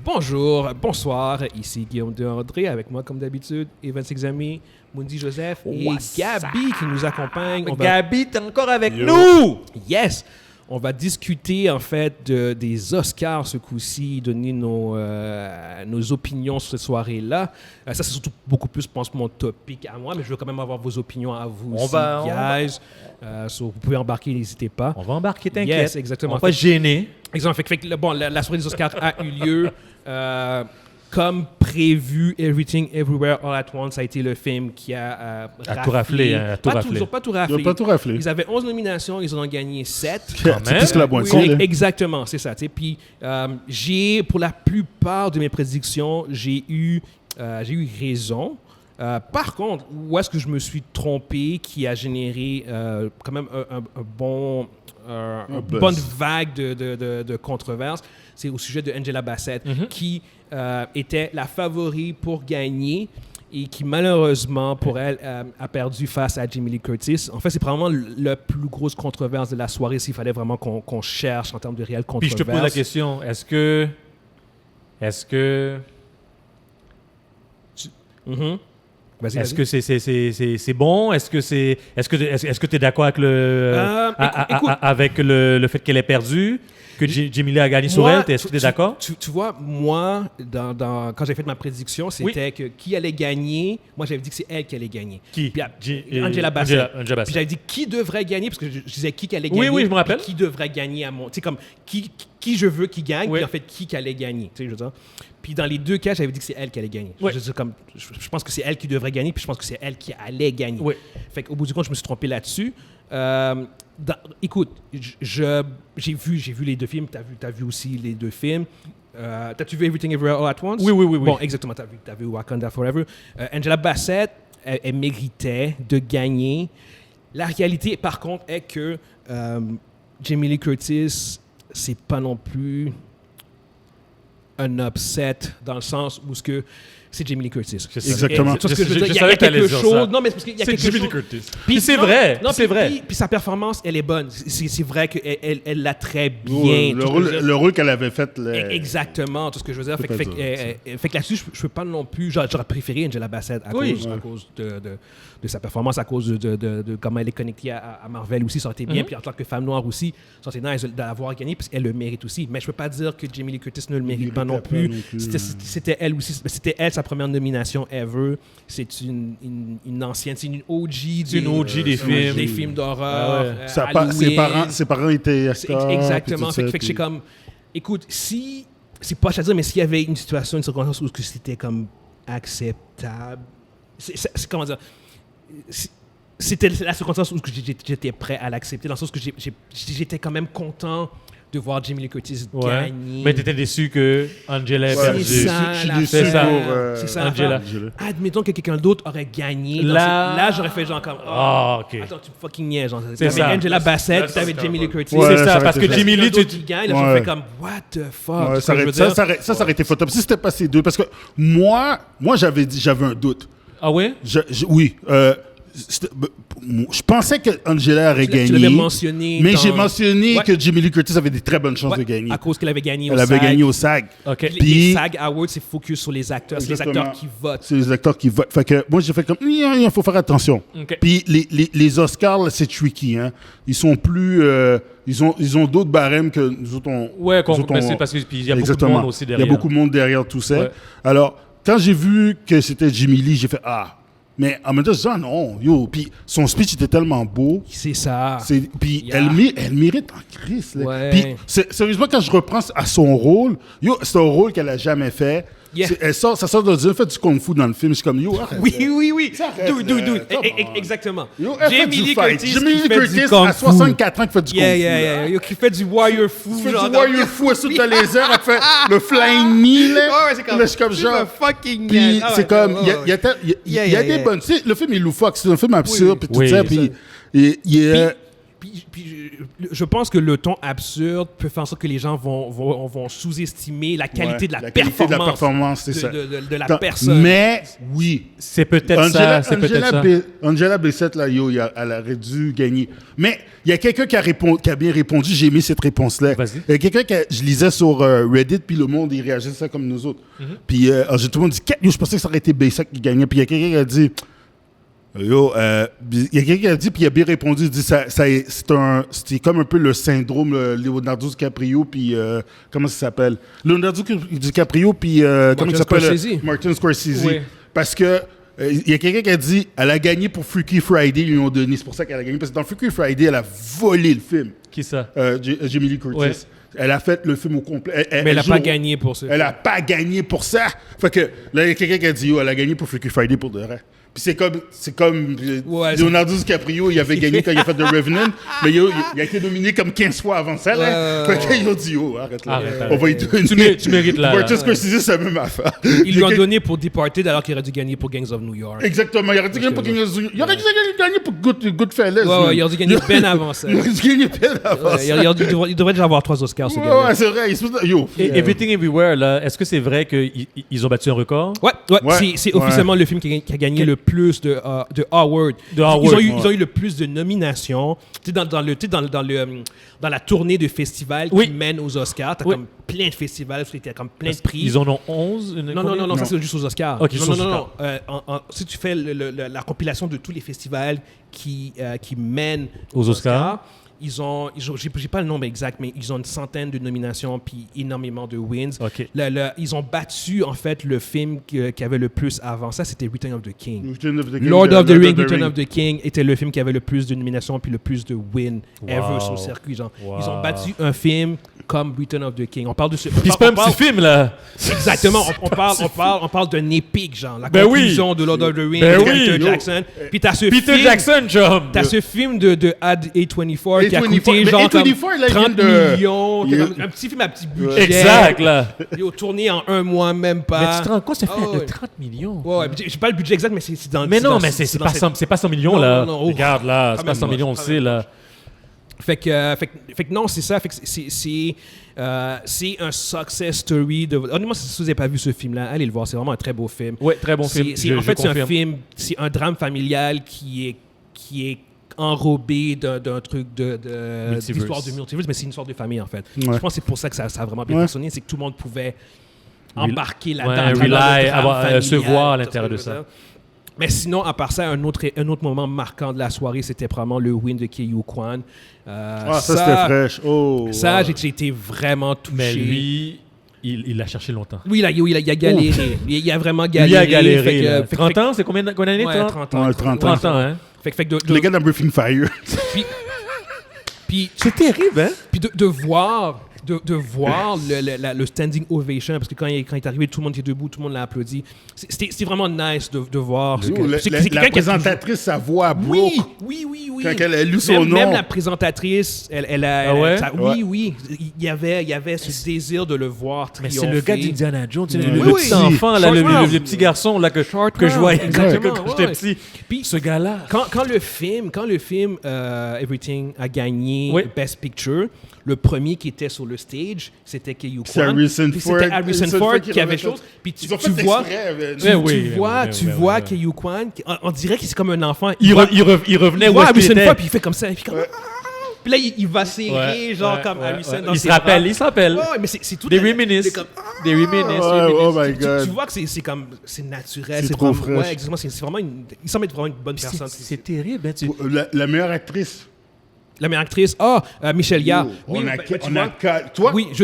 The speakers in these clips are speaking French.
Bonjour, bonsoir, ici Guillaume de André, avec moi comme d'habitude, Evan Sexami, Mundi Joseph et Gabi qui nous accompagne. Gabi, t'es encore avec nous? Yes! On va discuter en fait des Oscars ce coup-ci, donner nos opinions sur cette soirée-là. Ça, c'est surtout beaucoup plus, je pense, mon topic à moi, mais je veux quand même avoir vos opinions à vous aussi, guys. Vous pouvez embarquer, n'hésitez pas. On va embarquer, t'inquiète. Yes, exactement. On va pas se gêner. Exactement. Bon, la soirée des Oscars a eu lieu. Comme prévu, Everything Everywhere All at Once a été le film qui a tout raflé. Ils n'ont pas tout raflé. Ils n'ont pas tout raflé. Ils avaient 11 nominations, ils en ont gagné 7. C'est plus que la moitié. Exactement, c'est ça. Puis pour la plupart de mes prédictions, j'ai eu raison. Par contre, où est-ce que je me suis trompé qui a généré quand même une bonne vague de controverses, c'est au sujet de Angela Bassett, qui était la favorite pour gagner et qui, malheureusement, pour elle, a perdu face à Jamie Lee Curtis. En fait, c'est probablement la plus grosse controverse de la soirée s'il fallait vraiment qu'on cherche en termes de réelle controverse. Puis je te pose la question, est-ce que... Vas-y. Est-ce que c'est bon? Est-ce que tu es d'accord avec avec le fait qu'elle ait perdu? Que Jamie Lee a gagné sur elle? Est-ce que tu es d'accord? Tu vois, moi, quand j'ai fait ma prédiction, c'était que qui allait gagner. Moi, j'avais dit que c'est elle qui allait gagner. Qui? Angela Bassett. Angela Bassett. Puis j'avais dit qui devrait gagner, parce que je disais qui allait gagner. Oui, je me rappelle. Qui devrait gagner à mon... Tu sais, comme qui je veux qui gagne, oui. Puis en fait, qui allait gagner. Tu sais, je veux dire. Puis dans les deux cas, j'avais dit que c'est elle qui allait gagner. Oui. Je pense que c'est elle qui devrait gagner, puis je pense que c'est elle qui allait gagner. Oui. Fait qu'au bout du compte, je me suis trompé là-dessus. Écoute, j'ai vu les deux films, t'as vu aussi les deux films. T'as-tu vu Everything Everywhere All at Once? Oui. Bon, exactement, t'as vu Wakanda Forever. Angela Bassett, elle méritait de gagner. La réalité, par contre, est que Jamie Lee Curtis, c'est pas non plus un upset dans le sens où c'est Jamie Lee Curtis. Exactement. Je savais que t'allais dire ça. Non, mais parce qu'il y a quelque chose. C'est Jamie Lee Curtis. Puis c'est vrai. C'est vrai. Puis sa performance, elle est bonne. C'est vrai qu'elle l'a très bien. Le rôle qu'elle avait fait. Exactement, tout ce que je veux dire. Fait que là-dessus, je peux pas non plus. J'aurais préféré Angela Bassett à cause de sa performance, à cause de comment elle est connectée à Marvel aussi. Ça aurait été bien. Puis en tant que femme noire aussi, ça aurait été nice d'avoir gagné parce qu'elle le mérite aussi. Mais je peux pas dire que Jamie Lee Curtis ne le mérite pas non plus. C'était elle aussi. C'était elle sa première nomination ever. C'est une ancienne, c'est une OG des films d'horreur. Ses parents étaient acteurs. Exactement. Fait que c'est comme, écoute, si c'est pas à dire, mais s'il y avait une circonstance où c'était comme acceptable, c'est comment dire, c'était la circonstance où j'étais prêt à l'accepter, dans le sens que j'étais quand même content de voir Jamie Lee Curtis gagner. Mais tu étais déçu que Angela ait perdu. Je suis déçu pour Angela. Admettons que quelqu'un d'autre aurait gagné. Là, j'aurais fait genre comme... OK. Attends, tu fucking niaises. C'est ça. Angela Bassett, puis t'avais Jamie Lee Curtis. C'est ça, parce que Jamie Lee, tu gagnes. J'aurais fait comme, what the fuck? Ça aurait été photo. Si c'était pas ces deux, parce que moi j'avais un doute. Ah oui? Oui. Je pensais que Angela aurait gagné. Tu l'avais mentionné. Mais j'ai mentionné que Jamie Lee Curtis avait des très bonnes chances de gagner. À cause qu'elle avait gagné Elle avait gagné au SAG. OK. Les SAG Awards, c'est focus sur les acteurs. C'est les acteurs qui votent. C'est les acteurs qui votent. Fait que moi, j'ai fait comme, il faut faire attention. Okay. Puis les Oscars, là, c'est tricky. Hein? Ils sont plus... ils ont d'autres barèmes que nous autres. Parce qu'il y a beaucoup de monde aussi derrière. Il y a beaucoup de monde derrière tout ça. Ouais. Alors, quand j'ai vu que c'était Jamie Lee, j'ai fait, mais en même temps, je disais, non, puis son speech était tellement beau. C'est ça. Puis elle mérite en crise. Ouais. Puis sérieusement, quand je reprends à son rôle, c'est un rôle qu'elle a jamais fait. Yeah. Ça sort de dire, elle fait du kung-fu dans le film. C'est comme, arrête. Oui. Dude. Exactement. Jamie Lee Curtis à 64 ans qui fait du kung-fu. Qui fait du warrior fou. Qui fait du warrior fou, elle saute dans les airs, elle fait le flying knee, là. Ouais, c'est comme, là, c'est comme genre. Puis c'est comme, il y a des bonnes... Tu sais, le film est loufoque, c'est un film absurde, puis tout ça, puis... Puis je pense que le ton absurde peut faire en sorte que les gens vont sous-estimer la qualité de la performance, c'est ça. De la personne. Mais oui, c'est peut-être ça. Angela Bassett, là, elle aurait dû gagner. Mais il y a quelqu'un qui a bien répondu. J'ai aimé cette réponse-là. Vas-y. Il y a quelqu'un je lisais sur Reddit, puis le monde, il réagissait ça comme nous autres. Puis tout le monde dit, je pensais que ça aurait été Bassett qui gagnait. Puis il y a quelqu'un qui a dit, il y a quelqu'un qui a dit, puis il a bien répondu, il dit, c'était comme un peu le syndrome Leonardo DiCaprio, puis comment ça s'appelle? Leonardo DiCaprio, puis comment ça s'appelle? Martin Scorsese. Oui. Parce que il y a quelqu'un qui a dit, elle a gagné pour Freaky Friday, ils lui ont donné. C'est pour ça qu'elle a gagné, parce que dans Freaky Friday, elle a volé le film. Qui ça? Jamie Lee Curtis. Ouais. Elle a fait le film au complet. Mais elle n'a pas gagné pour ça. Elle n'a pas gagné pour ça. Fait que là, il y a quelqu'un qui a dit, elle a gagné pour Freaky Friday pour de vrai. Puis c'est comme Leonardo DiCaprio, il avait gagné quand il a fait The Revenant, mais il a été nominé comme 15 fois avant ça. Fait qu'ils ont dit, arrête là. On va y donner. Tu mérites là. Martin Scorsese, c'est la même affaire. Ils lui ont donné pour Departed alors qu'il aurait dû gagner pour Gangs of New York. Exactement, il aurait dû gagner pour Gangs of New York. Il aurait dû gagner pour Goodfellas. Ouais, il aurait dû gagner bien avant ça. Il aurait dû gagner bien avant ça. Il devrait déjà avoir 3 Oscars, ce gars. Ouais, c'est vrai. Everything Everywhere, là, est-ce que c'est vrai qu'ils ont battu un record? Ouais. C'est officiellement le film qui a gagné le plus de Award. Ils ont eu le plus de nominations. Tu sais, dans la tournée de festivals qui mène aux Oscars, t'as comme plein de festivals, t'as comme plein de prix. Ils en ont 11? Non, ça c'est juste aux Oscars. Okay, non. Si tu fais la compilation de tous les festivals qui mènent aux Oscars, j'ai pas le nombre exact, mais ils ont une centaine de nominations puis énormément de wins. Okay. Ils ont battu, en fait, le film qui avait le plus avant ça, c'était Return of the King. Lord of the Ring, Return of the King était le film qui avait le plus de nominations puis le plus de wins ever sur le circuit. Genre. Ils ont battu un film comme Return of the King. On parle de ce... Puis c'est pas un petit film, là! Exactement. On parle d'un épique, genre. La conclusion de Lord of the Ring, de Peter Jackson. Puis t'as ce Peter Jackson, John! T'as ce film de A24 qui a coûté genre comme 30 millions. Un petit film à petit budget. Exact, là. Tourné en 1 mois, même pas. Mais tu te rends compte, ça fait de 30 millions. Ouais, j'ai pas le budget exact, mais c'est dans le... Mais non, mais c'est pas 100 millions, là. Regarde, là, c'est pas 100 millions, on le sait, là. Fait que non, c'est ça. Fait que c'est un success story. Honnêtement, si vous n'avez pas vu ce film-là, allez le voir. C'est vraiment un très beau film. Oui, très bon film. En fait, c'est un film, c'est un drame familial qui est enrobé d'un truc d'histoire de multiverse, mais c'est une histoire de famille, en fait. Ouais. Je pense que c'est pour ça que ça a vraiment bien fonctionné, c'est que tout le monde pouvait embarquer là-dedans. Se voir à l'intérieur de ça. Mais sinon, à part ça, un autre moment marquant de la soirée, c'était probablement le win de Ke-Huy Quan. Ça, c'était fraîche. J'ai été vraiment touché. Mais lui, il l'a cherché longtemps. Oui, il a galéré. Il a vraiment galéré. Il a galéré. 30 ans, c'est combien d'années? 30 ans. 30 ans, hein? Les gars dans Breathing Fire. Puis c'est terrible, hein? Puis de voir le standing ovation, parce que quand il est arrivé, tout le monde était debout, tout le monde l'a applaudi. C'était vraiment nice de voir. La présentatrice, sa voix broke. Oui. Quand elle a lu son nom. Même la présentatrice, elle a... Oui. Il y avait ce désir de le voir triompher. Mais c'est le gars d'Indiana Jones, le petit enfant, là, le petit garçon là, que je voyais quand j'étais petit. Puis ce gars-là. Quand le film Everything a gagné Best Picture, le premier qui était sur le stage, c'était Ke-Huy Quan. C'était Harrison Ford qui avait chose. Puis tu vois Ke-Huy Quan, on dirait que c'est comme un enfant. Il revenait où Harrison Ford, puis il fait comme ça. Puis là, il va serrer, genre comme Harrison dans ses bras. Il se rappelle. Ouais, mais c'est tout. Des reminiscences. Oh my God. Tu vois que c'est naturel. C'est trop fraîche. Ouais, exactement. C'est vraiment il semble être vraiment une bonne personne. C'est terrible. La meilleure actrice. La meilleure actrice, Michelle Yeoh.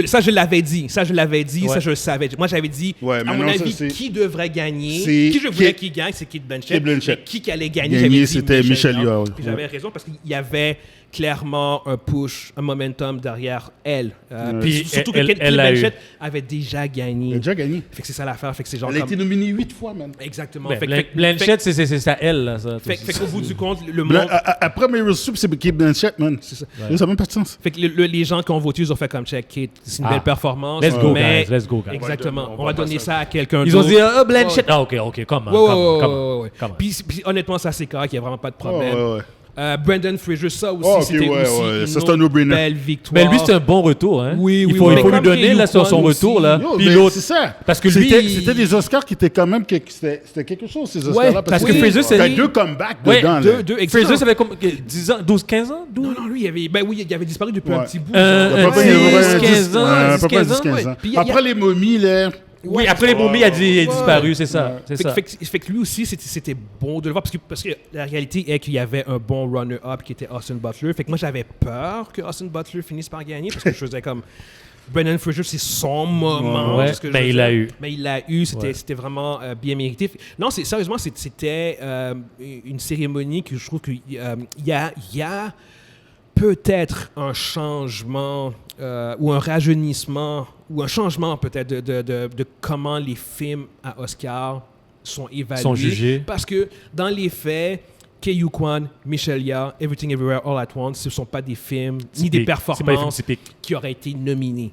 Ça je l'avais dit, ça je le savais. Moi j'avais dit, à mon avis, qui devrait gagner, qui je voulais qu'il gagne, c'est Kate Blanchett. Mais qui allait gagner, c'était Michelle Yeoh. Puis j'avais raison parce qu'il y avait clairement un push, un momentum derrière elle. Puis surtout que Kate Blanchett avait déjà gagné. Elle a déjà gagné. Fait que c'est ça l'affaire. Fait que c'est genre elle a été nominée 8 fois, même. Exactement. Blanchett, c'est ça, elle. Là, ça, fait qu'au bout du compte, le monde... Après Meryl Streep, c'est Kate Blanchett, man. C'est ça. Ça n'a même pas de sens. Fait que les gens qui ont voté, ils ont fait comme check, Kate, c'est une belle performance. Let's go, guys. Exactement. On va donner ça à quelqu'un d'autre. Ils ont dit, Blanchett. OK, come on. Puis honnêtement, ça c'est correct, il n'y a vraiment pas de problème. Brendan Fraser, ça aussi, c'était aussi ça, c'est un no-brainer. belle victoire. Mais lui, c'est un bon retour. Hein? Oui, il faut lui donner là, son retour. Là. Puis l'autre, c'est ça. Parce que lui, c'était des Oscars qui étaient quand même... C'était quelque chose, ces Oscars-là. Parce que Fraser, c'est... T'as 2 comebacks dedans. Fraser, ça fait comme 10 ans, 12, 15 ans? Non, lui, il avait disparu depuis un petit bout. 15 ans. Après les momies, là... Oui, après les momies, il a disparu, c'est ça. Fait que lui aussi, c'était bon de le voir parce que la réalité est qu'il y avait un bon runner-up qui était Austin Butler. Fait que moi, j'avais peur que Austin Butler finisse par gagner parce que je faisais comme Brendan Fraser, c'est son moment. Mais il l'a eu. Mais il l'a eu, c'était vraiment bien mérité. Non, sérieusement, c'était une cérémonie que je trouve qu'il y a peut-être un changement ou un rajeunissement ou un changement peut-être de comment les films à Oscar sont évalués. Sont jugés. Parce que dans les faits, Ke-Huy Quan, Michelle Yeoh, Everything Everywhere All at Once, ce ne sont pas des films ni des performances qui auraient été nominés.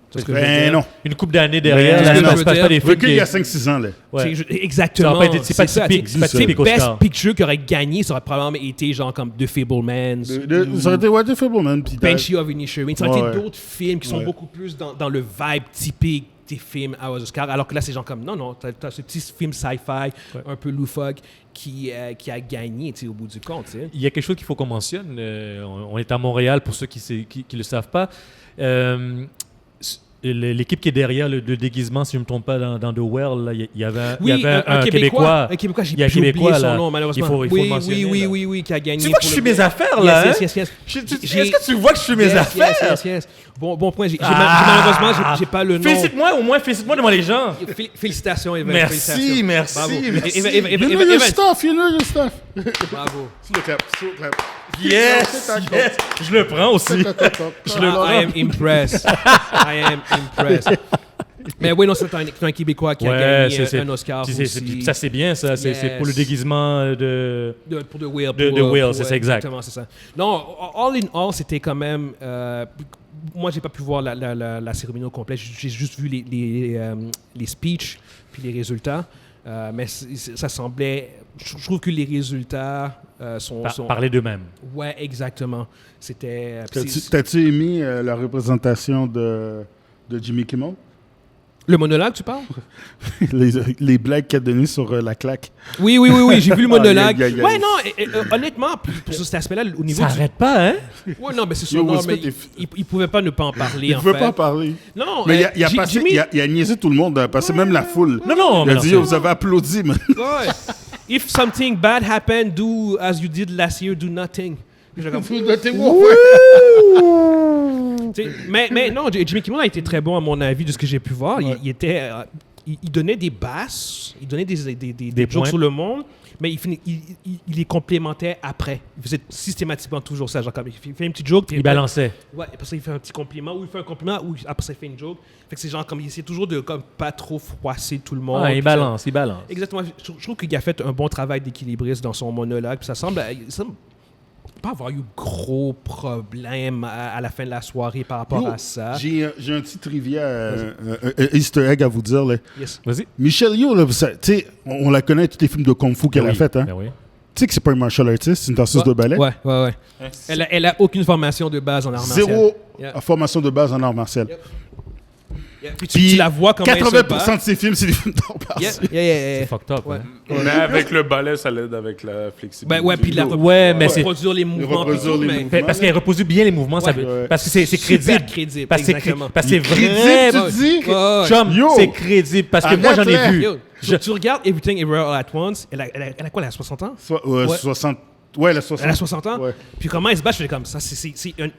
Non. Une couple d'années derrière, c'est pas des films il y a 5-6 ans. Là. Ouais. Exactement. C'est pas typique. C'est pas typique Best Picture qui aurait gagné, ça aurait probablement été genre comme The Fabelmans. Ça aurait été The Fabelmans. Banshee of Inisherin. Ça aurait été d'autres films qui sont beaucoup plus dans le vibe typique des films à Oscar, alors que là, c'est genre comme, non, t'as ce petit film sci-fi, un peu loufoque, qui a gagné, au bout du compte. T'sais. Il y a quelque chose qu'il faut qu'on mentionne. On est à Montréal, pour ceux qui le savent pas. L'équipe qui est derrière le déguisement, si je ne me trompe pas, dans The Well, là, il y avait un Québécois. Un Québécois, j'ai oublié son nom, malheureusement. Il faut le mentionner. Oui, qui a gagné. Tu vois que je suis mes affaires, là? Yes. Est-ce que tu vois que je suis mes affaires? Yes. Bon point. Malheureusement, j'ai pas le nom. Félicite-moi devant les gens. Félicitations, Evan. Merci. You know your stuff. Bravo. Clap. Yes. Je le prends aussi. I am impressed. Mais oui, non, c'est un Québécois qui a gagné un Oscar aussi. Ça, c'est bien, ça. C'est pour le déguisement pour The Whale. The Whale, c'est ça, exact. Exactement, c'est ça. Non, all in all, c'était quand même... moi, j'ai pas pu voir la cérémonie au complet. J'ai juste vu les speeches puis les résultats. Mais ça semblait... Je trouve que les résultats sont... Parler d'eux-mêmes. Ouais, exactement. C'était... T'as-tu aimé la représentation de Jimmy Kimmel? Le monologue, tu parles? les blagues qu'il a données sur la claque. Oui, j'ai vu le monologue. Ouais, non, honnêtement, pour cet aspect-là, au niveau ça n'arrête pas, hein? Ouais, non, mais c'est sûr, mais il pouvait pas ne pas en parler, il pouvait pas en parler. Non, mais il a niaisé tout le monde, passé même la foule. Non, il a dit, vous avez applaudi, man. Ouais. If something bad happened, do as you did last year, do nothing. Mais non, Jimmy Kimmel a été très bon à mon avis de ce que j'ai pu voir. Ouais. Il donnait des basses, il donnait des jokes sur le monde, mais il les complémentait après. Il faisait systématiquement toujours ça. Genre, comme il fait une petite joke. Il balançait. Ouais, après ça, il fait un petit compliment, ou il fait un compliment, ou après ça, il fait une joke. Fait que c'est genre comme il essaie toujours de comme, pas trop froisser tout le monde. Il balance. Exactement. Je trouve qu'il a fait un bon travail d'équilibriste dans son monologue. Puis ça semble pas avoir eu gros problème à la fin de la soirée par rapport à ça. J'ai un petit trivia, un easter egg à vous dire. Là. Yes. Vas-y. Michelle Yeoh, on la connaît tous les films de Kung Fu qu'elle a fait. Hein? Oui. Tu sais que c'est pas une martial artist, c'est une danseuse de ballet. Ouais. Elle a aucune formation de base en arts martiaux. Zéro formation de base en arts martiaux. Puis tu la vois comme 80% de ses films, c'est des films d'art martiaux. C'est fucked up. Ouais. Mais avec le ballet, ça l'aide avec la flexibilité. Puis mais c'est reproduire les mouvements. Parce qu'elle reproduit bien les mouvements, parce que c'est crédible. Parce que c'est vrai. Tu dis? C'est crédible. Parce que moi, j'en ai vu. Tu regardes Everything Everywhere All at Once, elle a quoi, elle a 60 ans? 60. Ouais, elle a 60. Elle a 60 ans? Ouais. Puis comment elle se bat? Je fais comme ça. C'est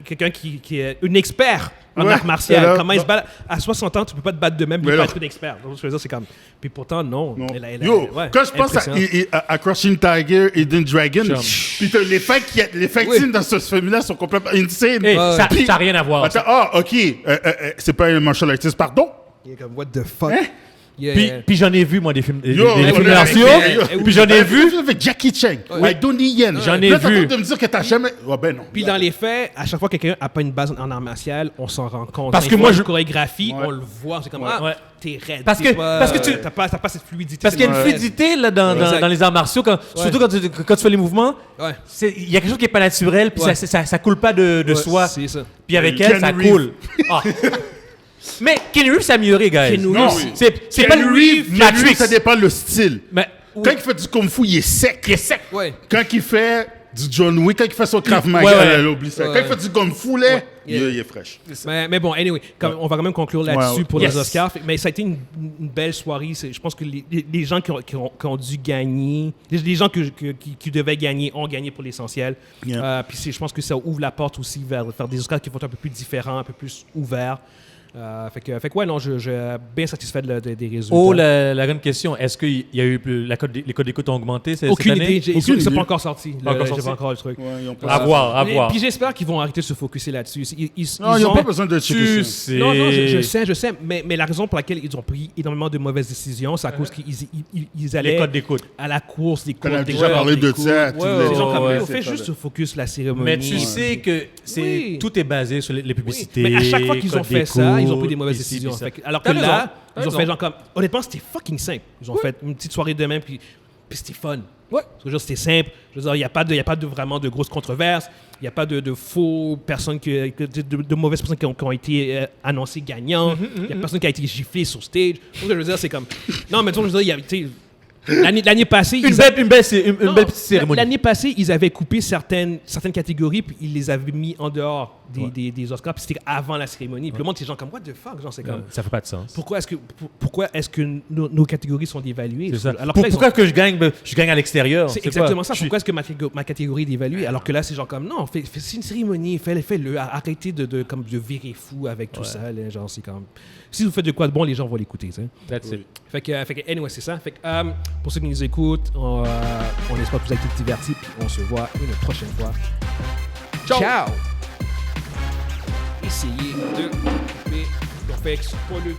quelqu'un qui est une expert en art martial. Comment elle se bat? À 60 ans, tu peux pas te battre de même, tu peux pas être une expert. Donc, je veux dire, c'est comme... Puis pourtant, non. Quand je pense à Crouching Tiger et Hidden Dragon, puis les fights dans ce film-là sont complètement insane. Ça n'a rien à voir. OK. C'est pas un martial artist, pardon? Il est comme, what the fuck? Puis j'en ai vu, moi, des films martiaux. Puis j'en ai vu. Avec Jackie Chan, avec Donnie Yen. J'en ai vu. De me dire que t'as jamais. Ben non. Puis dans les faits, à chaque fois que quelqu'un n'a pas une base en art martial, on s'en rend compte. Parce que moi, je chorégraphie, on le voit. C'est comme, t'es raide. Parce que tu t'as pas cette fluidité. Parce qu'il y a une fluidité là, dans les arts martiaux, surtout quand tu fais les mouvements. Il y a quelque chose qui n'est pas naturel, puis ça coule pas de soi. C'est ça. Puis avec elle, ça coule. Mais Keanu Reeves s'est amélioré, guys. C'est pas le Matrix. Ça dépend le style. Mais, quand il fait du Kung Fu, il est sec. Ouais. Quand il fait du John Wick, quand il fait son Krav Maga, oublie ça. Quand il fait du Kung Fu, là, il est fraîche. Mais bon, anyway, on va quand même conclure là-dessus pour les Oscars. Mais ça a été une belle soirée. Je pense que les gens qui ont dû gagner, les gens qui devaient gagner ont gagné pour l'essentiel. Puis je pense que ça ouvre la porte aussi vers faire des Oscars qui vont être un peu plus différents, un peu plus ouverts. Fait que ouais, non, je suis bien satisfait des résultats. Oh, la grande question, est-ce qu'il y a eu les codes d'écoute ont augmenté cette année? Aucune idée. Ils sont pas encore sortis. J'ai pas encore le truc. À voir. Puis j'espère qu'ils vont arrêter de se focusser là-dessus. Ils n'ont pas besoin de checker ça. Non, je sais. Mais la raison pour laquelle ils ont pris énormément de mauvaises décisions, c'est à cause qu'ils allaient les codes d'écoute à la course des codes. On a déjà parlé de ça. On fait juste se focus la cérémonie. Mais tu sais que tout est basé sur les publicités. Mais à chaque fois qu'ils ont fait ça, ils ont pris des mauvaises décisions. Alors que là, ils ont fait genre comme... Honnêtement, c'était fucking simple. Ils ont fait une petite soirée de même, puis c'était fun. C'était simple. Je veux dire, il n'y a pas vraiment de grosses controverses. Il n'y a pas de faux personnes, de mauvaises personnes qui ont été annoncées gagnantes. Il n'y a personne qui a été giflé sur stage. Donc, je veux dire, c'est comme... Non, mais je veux dire, il y avait... L'année passée... Une belle petite cérémonie. L'année passée, ils avaient coupé certaines catégories, puis ils les avaient mis en dehors des Oscars, puis c'était avant la cérémonie. Puis le monde, c'est genre comme, what the fuck? Genre, c'est comme, ça fait pas de sens. Pourquoi est-ce que nos catégories sont dévaluées? C'est ça. Alors pourquoi que je gagne à l'extérieur? C'est exactement ça. Pourquoi est-ce que ma catégorie est dévaluée? Alors que là, c'est genre comme, non, c'est une cérémonie, fais-le. Arrêtez de virer fou avec tout ça. Là, genre, c'est comme... Si vous faites de quoi de bon, les gens vont l'écouter. That's it. Fait que, anyway, c'est ça. Fait que, pour ceux qui nous écoutent, on espère que vous avez été divertis, puis on se voit une prochaine fois. Ciao! Essayez de couper. On fait pas le